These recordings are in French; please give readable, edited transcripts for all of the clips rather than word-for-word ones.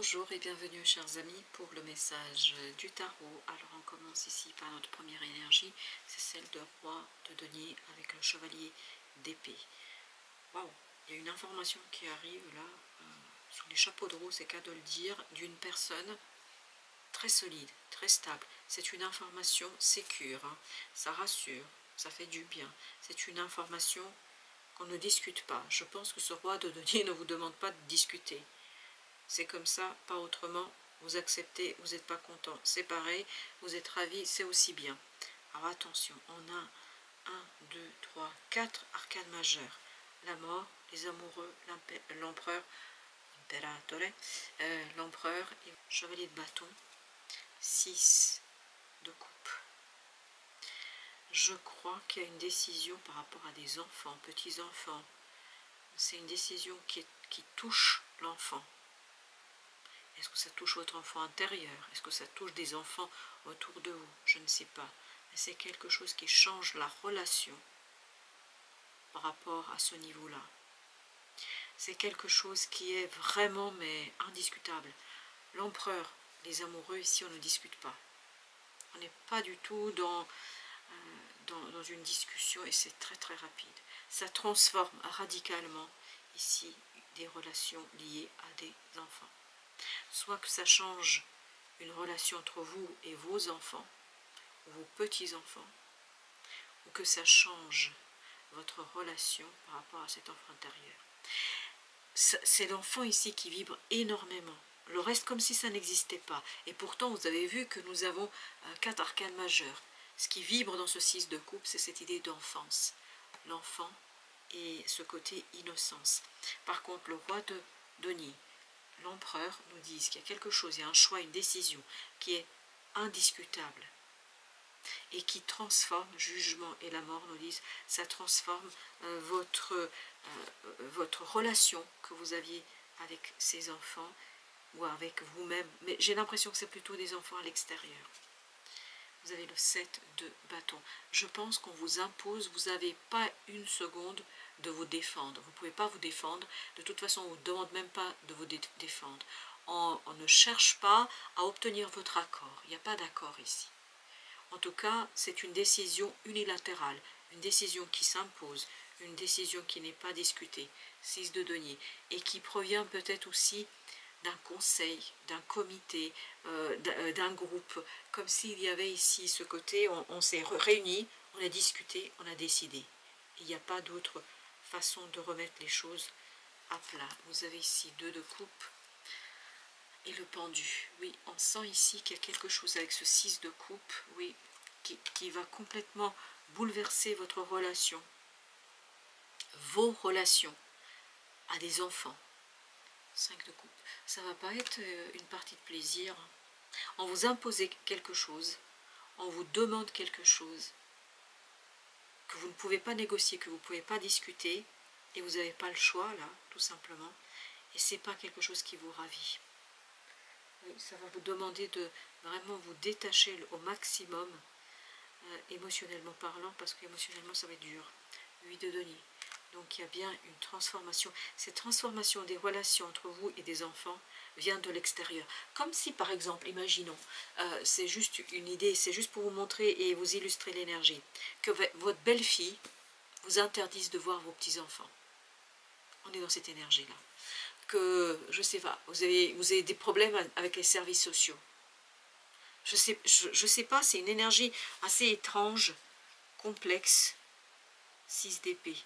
Bonjour et bienvenue chers amis pour le message du tarot. Alors on commence ici par notre première énergie, c'est celle de roi de denier avec le chevalier d'épée. Waouh, il y a une information qui arrive là, sur les chapeaux de roue, c'est qu'à de le dire, d'une personne très solide, très stable. C'est une information sécure, hein. Ça rassure, ça fait du bien. C'est une information qu'on ne discute pas. Je pense que ce roi de denier ne vous demande pas de discuter. C'est comme ça, pas autrement, vous acceptez, vous n'êtes pas content, c'est pareil, vous êtes ravi, c'est aussi bien. Alors attention, on a 1, 2, 3, 4 arcanes majeures. La mort, les amoureux, l'empereur, l'empereur et le chevalier de bâton, 6 de coupe. Je crois qu'il y a une décision par rapport à des enfants, petits-enfants. C'est une décision qui touche l'enfant. Est-ce que ça touche votre enfant intérieur? Est-ce que ça touche des enfants autour de vous? Je ne sais pas. Mais c'est quelque chose qui change la relation par rapport à ce niveau-là. C'est quelque chose qui est vraiment, mais indiscutable. L'empereur, les amoureux, ici, on ne discute pas. On n'est pas du tout dans une discussion et c'est très très rapide. Ça transforme radicalement, ici, des relations liées à des enfants. Soit que ça change une relation entre vous et vos enfants, ou vos petits-enfants, ou que ça change votre relation par rapport à cet enfant intérieur. C'est l'enfant ici qui vibre énormément. Le reste comme si ça n'existait pas. Et pourtant, vous avez vu que nous avons 4 arcanes majeures. Ce qui vibre dans ce 6 de coupe, c'est cette idée d'enfance. L'enfant et ce côté innocence. Par contre, le roi de denier, l'empereur nous dit qu'il y a quelque chose, il y a un choix, une décision qui est indiscutable et qui transforme, jugement et la mort nous disent, ça transforme votre relation que vous aviez avec ces enfants ou avec vous-même, mais j'ai l'impression que c'est plutôt des enfants à l'extérieur. Vous avez le 7 de bâton. Je pense qu'on vous impose, vous n'avez pas une seconde de vous défendre. Vous ne pouvez pas vous défendre. De toute façon, on ne vous demande même pas de vous défendre. On ne cherche pas à obtenir votre accord. Il n'y a pas d'accord ici. En tout cas, c'est une décision unilatérale, une décision qui s'impose, une décision qui n'est pas discutée, 6 de denier, et qui provient peut-être aussi d'un conseil, d'un comité, d'un groupe, comme s'il y avait ici ce côté, on s'est réunis, on a discuté, on a décidé. Il n'y a pas d'autre façon de remettre les choses à plat. Vous avez ici 2 de coupe et le pendu. Oui, on sent ici qu'il y a quelque chose avec ce 6 de coupe, oui, qui va complètement bouleverser votre relation, vos relations à des enfants. 5 de coupe. Ça ne va pas être une partie de plaisir. On vous impose quelque chose, on vous demande quelque chose que vous ne pouvez pas négocier, que vous ne pouvez pas discuter, et vous n'avez pas le choix là, tout simplement, et ce n'est pas quelque chose qui vous ravit. Oui, ça va vous demander de vraiment vous détacher au maximum, émotionnellement parlant, parce qu'émotionnellement ça va être dur. 8 de denier. Donc il y a bien une transformation. Cette transformation des relations entre vous et des enfants vient de l'extérieur. Comme si par exemple, imaginons, c'est juste une idée, c'est juste pour vous montrer et vous illustrer l'énergie, que votre belle-fille vous interdise de voir vos petits-enfants. On est dans cette énergie-là. Que, je sais pas, vous avez des problèmes avec les services sociaux. Je sais pas, c'est une énergie assez étrange, complexe. 6 d'épée.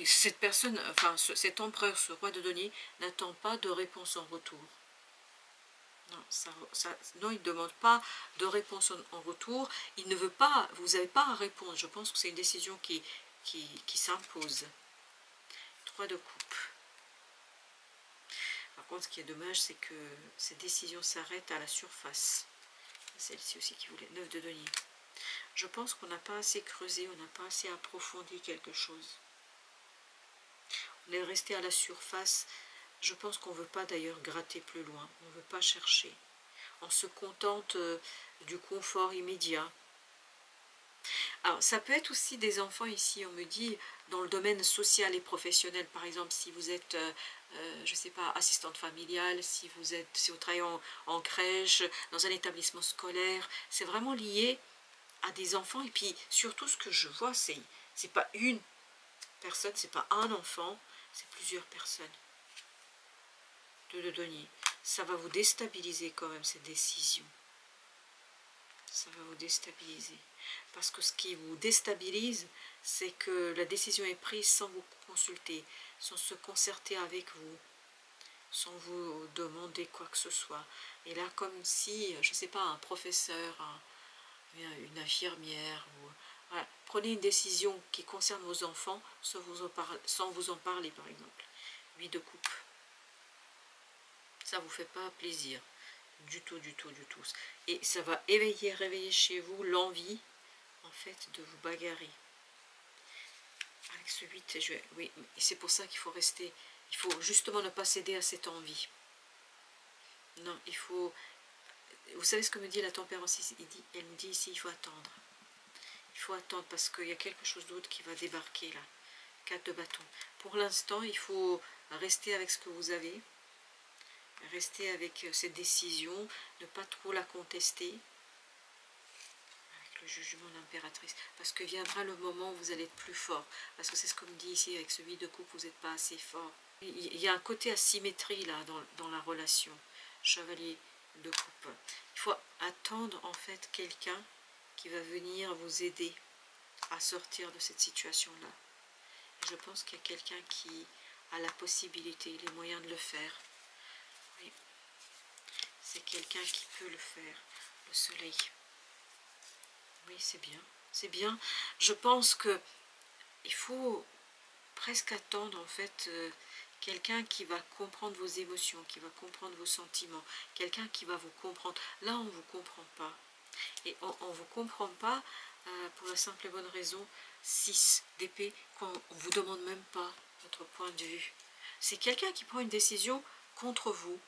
Cette personne, enfin cet empereur, ce roi de denier, n'attend pas de réponse en retour. Non, non, il ne demande pas de réponse en retour. Il ne veut pas, vous n'avez pas à répondre. Je pense que c'est une décision qui s'impose. 3 de coupe. Par contre, ce qui est dommage, c'est que ces décisions s'arrêtent à la surface. Celle-ci aussi qui voulait 9 de denier. Je pense qu'on n'a pas assez creusé, on n'a pas assez approfondi quelque chose. On est resté à la surface. Je pense qu'on ne veut pas d'ailleurs gratter plus loin. On ne veut pas chercher. On se contente du confort immédiat. Alors, ça peut être aussi des enfants ici, on me dit, dans le domaine social et professionnel. Par exemple, si vous êtes, je ne sais pas, assistante familiale, si vous travaillez en crèche, dans un établissement scolaire, c'est vraiment lié à des enfants. Et puis, surtout, ce que je vois, c'est pas une personne, c'est pas un enfant, c'est plusieurs personnes. De denier. Ça va vous déstabiliser quand même, cette décision. Ça va vous déstabiliser. Parce que ce qui vous déstabilise, c'est que la décision est prise sans vous consulter, sans se concerter avec vous, sans vous demander quoi que ce soit. Et là, comme si, je ne sais pas, un professeur, une infirmière, ou, voilà, prenez une décision qui concerne vos enfants sans vous en parler, par exemple. 8 de coupe. Ça ne vous fait pas plaisir. Du tout, du tout, du tout. Et ça va réveiller chez vous l'envie, en fait, de vous bagarrer. Avec ce 8, oui, c'est pour ça qu'il faut rester, il faut justement ne pas céder à cette envie. Non, il faut, vous savez ce que me dit la tempérance ici, elle me dit ici, il faut attendre. Il faut attendre parce qu'il y a quelque chose d'autre qui va débarquer là. 4 de bâton. Pour l'instant, il faut rester avec ce que vous avez, rester avec cette décision, ne pas trop la contester, avec le jugement de l'impératrice, parce que viendra le moment où vous allez être plus fort, parce que c'est ce qu'on me dit ici, avec ce 8 de coupe, vous n'êtes pas assez fort. Il y a un côté asymétrie là dans la relation, chevalier de coupe. Il faut attendre en fait quelqu'un qui va venir vous aider à sortir de cette situation-là. Je pense qu'il y a quelqu'un qui a la possibilité, les moyens de le faire. Oui. C'est quelqu'un qui peut le faire, le soleil. Oui, c'est bien, c'est bien. Je pense que il faut presque attendre en fait quelqu'un qui va comprendre vos émotions, qui va comprendre vos sentiments, quelqu'un qui va vous comprendre. Là, on ne vous comprend pas. Et on ne vous comprend pas pour la simple et bonne raison, 6 d'épée, qu'on ne vous demande même pas votre point de vue. C'est quelqu'un qui prend une décision contre vous.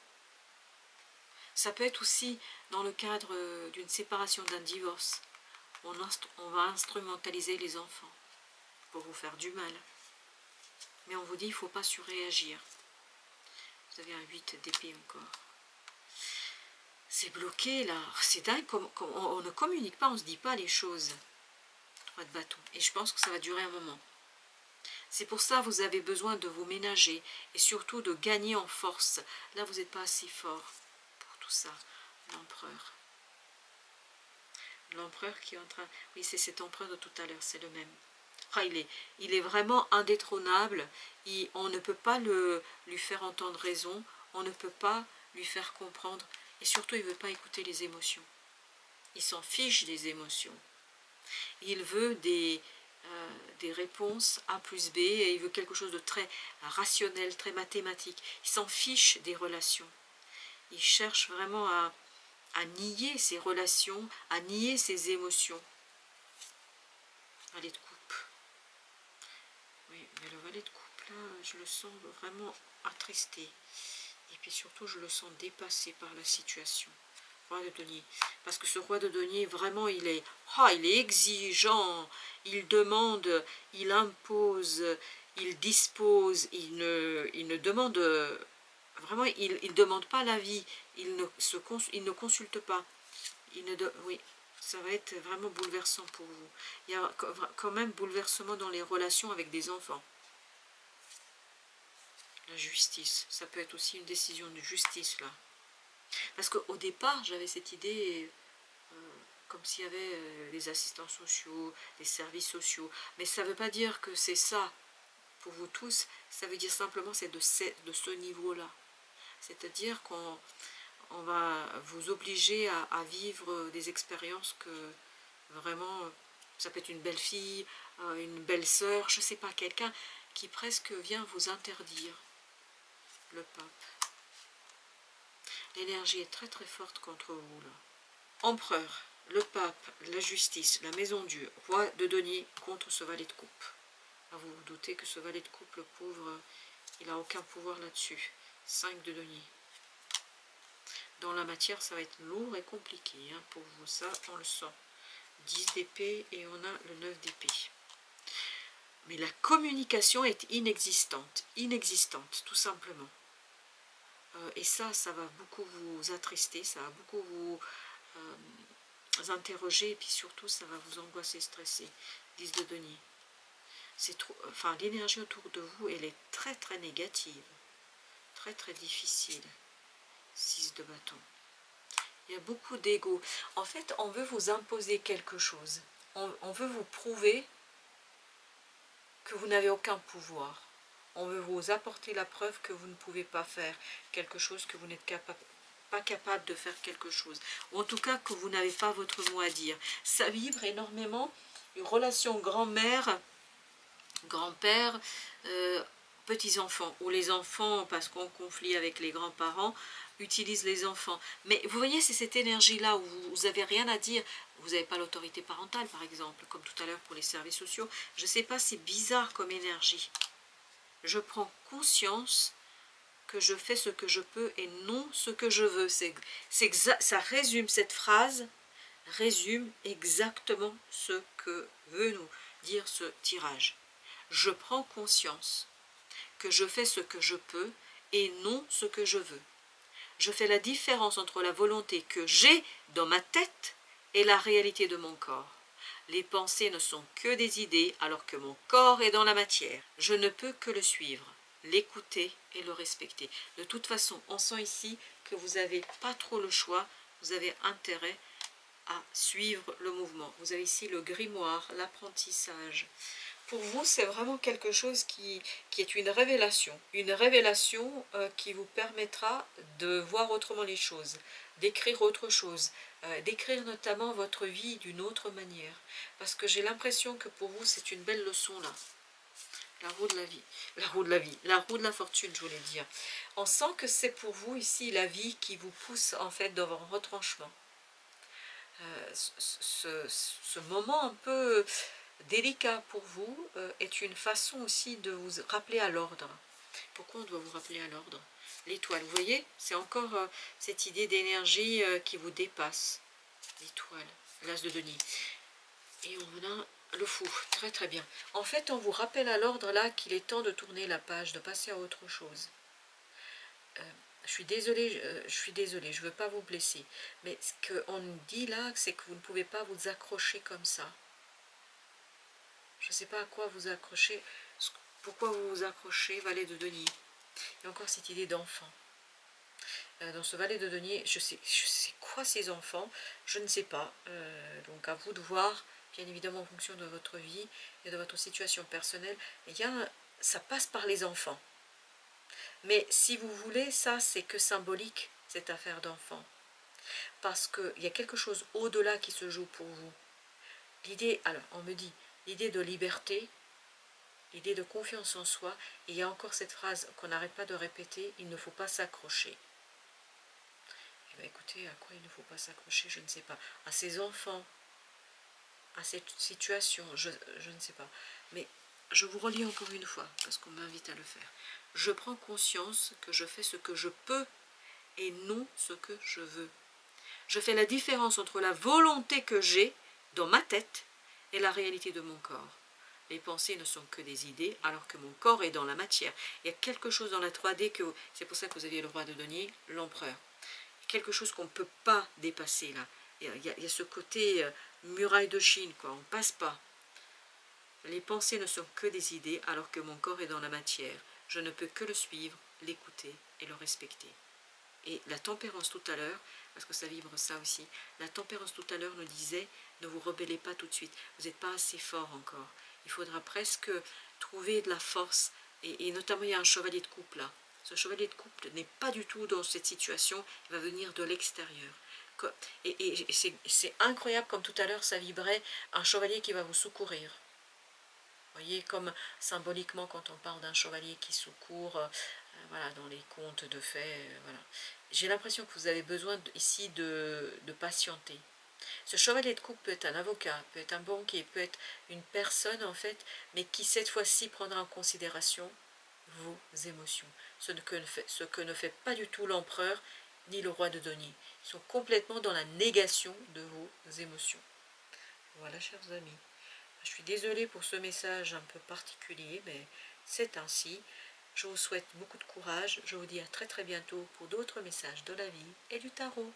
Ça peut être aussi dans le cadre d'une séparation, d'un divorce. On va instrumentaliser les enfants pour vous faire du mal. Mais on vous dit, il ne faut pas surréagir. Vous avez un 8 d'épée encore. C'est bloqué là. C'est dingue, on ne communique pas, on ne se dit pas les choses. 3 de bâton. Et je pense que ça va durer un moment. C'est pour ça que vous avez besoin de vous ménager et surtout de gagner en force. Là, vous n'êtes pas assez fort pour tout ça. L'empereur. L'empereur qui est en train... Oui, c'est cet empereur de tout à l'heure, c'est le même. Ah, il est vraiment indétrônable. On ne peut pas lui faire entendre raison. On ne peut pas lui faire comprendre. Et surtout, il ne veut pas écouter les émotions. Il s'en fiche des émotions. Il veut des réponses A plus B, et il veut quelque chose de très rationnel, très mathématique. Il s'en fiche des relations. Il cherche vraiment à nier ses relations, à nier ses émotions. Valet de coupe. Oui, mais le valet de coupe, là, je le sens vraiment attristé. Et puis surtout, je le sens dépassé par la situation. Roi de denier. Parce que ce roi de denier, vraiment, il est exigeant. Il demande, il impose, il dispose. Il ne demande... Vraiment, il ne demande pas l'avis. Il ne consulte pas. Oui, ça va être vraiment bouleversant pour vous. Il y a quand même bouleversement dans les relations avec des enfants. La justice, ça peut être aussi une décision de justice, là. Parce qu'au départ, j'avais cette idée, comme s'il y avait des assistants sociaux, des services sociaux. Mais ça ne veut pas dire que c'est ça pour vous tous. Ça veut dire simplement c'est de ce niveau-là. C'est-à-dire qu'on va vous obliger à vivre des expériences que vraiment, ça peut être une belle fille, une belle sœur, je ne sais pas, quelqu'un qui presque vient vous interdire. Le pape. L'énergie est très très forte contre vous là. Empereur, le pape, la justice, la maison Dieu, roi de denier contre ce valet de coupe. Là, vous vous doutez que ce valet de coupe, le pauvre, il n'a aucun pouvoir là-dessus. 5 de denier. Dans la matière, ça va être lourd et compliqué hein, pour vous, ça on le sent. 10 d'épée et on a le 9 d'épée. Mais la communication est inexistante, tout simplement. Et ça va beaucoup vous attrister, ça va beaucoup vous interroger, et puis surtout, ça va vous angoisser, stresser. 10 de denier. C'est trop, enfin, l'énergie autour de vous, elle est très très négative, très très difficile. 6 de bâton. Il y a beaucoup d'ego. En fait, on veut vous imposer quelque chose. On veut vous prouver que vous n'avez aucun pouvoir. On veut vous apporter la preuve que vous ne pouvez pas faire quelque chose, que vous n'êtes pas capable de faire quelque chose. Ou en tout cas, que vous n'avez pas votre mot à dire. Ça vibre énormément. Une relation grand-mère, grand-père, petits-enfants. Ou les enfants, parce qu'en conflit avec les grands-parents, utilisent les enfants. Mais vous voyez, c'est cette énergie-là où vous n'avez rien à dire. Vous n'avez pas l'autorité parentale, par exemple, comme tout à l'heure pour les services sociaux. Je ne sais pas, c'est bizarre comme énergie. Je prends conscience que je fais ce que je peux et non ce que je veux. Ça résume, cette phrase résume exactement ce que veut nous dire ce tirage. Je prends conscience que je fais ce que je peux et non ce que je veux. Je fais la différence entre la volonté que j'ai dans ma tête et la réalité de mon corps. Les pensées ne sont que des idées alors que mon corps est dans la matière. Je ne peux que le suivre, l'écouter et le respecter. De toute façon, on sent ici que vous n'avez pas trop le choix, vous avez intérêt à suivre le mouvement. Vous avez ici le grimoire, l'apprentissage. Pour vous, c'est vraiment quelque chose qui est une révélation qui vous permettra de voir autrement les choses, d'écrire autre chose, d'écrire notamment votre vie d'une autre manière. Parce que j'ai l'impression que pour vous, c'est une belle leçon là. La roue de la vie, la roue de la fortune, je voulais dire. On sent que c'est pour vous ici la vie qui vous pousse en fait dans un retranchement. Ce moment un peu délicat pour vous est une façon aussi de vous rappeler à l'ordre. Pourquoi on doit vous rappeler à l'ordre? L'étoile, vous voyez, c'est encore cette idée d'énergie qui vous dépasse. L'étoile, l'as de denier. Et on a le fou, très très bien. En fait, on vous rappelle à l'ordre là qu'il est temps de tourner la page, de passer à autre chose. Je suis désolée, je ne veux pas vous blesser. Mais ce qu'on nous dit là, c'est que vous ne pouvez pas vous accrocher comme ça. Je ne sais pas à quoi vous accrochez. Pourquoi vous vous accrochez, valet de denier. Il y a encore cette idée d'enfant. Dans ce valet de denier, je sais quoi ces enfants, je ne sais pas. Donc à vous de voir, bien évidemment en fonction de votre vie et de votre situation personnelle. Ça passe par les enfants. Mais si vous voulez, ça c'est que symbolique, cette affaire d'enfant. Parce qu'il y a quelque chose au-delà qui se joue pour vous. L'idée, alors on me dit, l'idée de liberté, l'idée de confiance en soi, et il y a encore cette phrase qu'on n'arrête pas de répéter, il ne faut pas s'accrocher. Eh bien, écoutez, à quoi il ne faut pas s'accrocher, je ne sais pas. À ses enfants, à cette situation, je ne sais pas. Mais je vous relis encore une fois, parce qu'on m'invite à le faire. Je prends conscience que je fais ce que je peux et non ce que je veux. Je fais la différence entre la volonté que j'ai dans ma tête et la réalité de mon corps. Les pensées ne sont que des idées, alors que mon corps est dans la matière. Il y a quelque chose dans la 3D, c'est pour ça que vous aviez le roi de denier, l'empereur. Quelque chose qu'on ne peut pas dépasser là. Il y a ce côté muraille de Chine, quoi. On ne passe pas. Les pensées ne sont que des idées, alors que mon corps est dans la matière. Je ne peux que le suivre, l'écouter et le respecter. Et la tempérance tout à l'heure, parce que ça vibre ça aussi, la tempérance tout à l'heure nous disait, ne vous rebellez pas tout de suite, vous n'êtes pas assez fort encore. Il faudra presque trouver de la force, et notamment il y a un chevalier de coupe là. Ce chevalier de coupe n'est pas du tout dans cette situation, il va venir de l'extérieur. Et c'est incroyable comme tout à l'heure ça vibrait, un chevalier qui va vous secourir. Vous voyez, comme symboliquement quand on parle d'un chevalier qui secourt, voilà, dans les contes de fées, voilà. J'ai l'impression que vous avez besoin ici de patienter. Ce chevalier de coupe peut être un avocat, peut être un banquier, peut être une personne en fait, mais qui cette fois-ci prendra en considération vos émotions. Ce que ne fait pas du tout l'empereur ni le roi de denier. Ils sont complètement dans la négation de vos émotions. Voilà, chers amis. Je suis désolée pour ce message un peu particulier, mais c'est ainsi. Je vous souhaite beaucoup de courage. Je vous dis à très très bientôt pour d'autres messages de la vie et du tarot.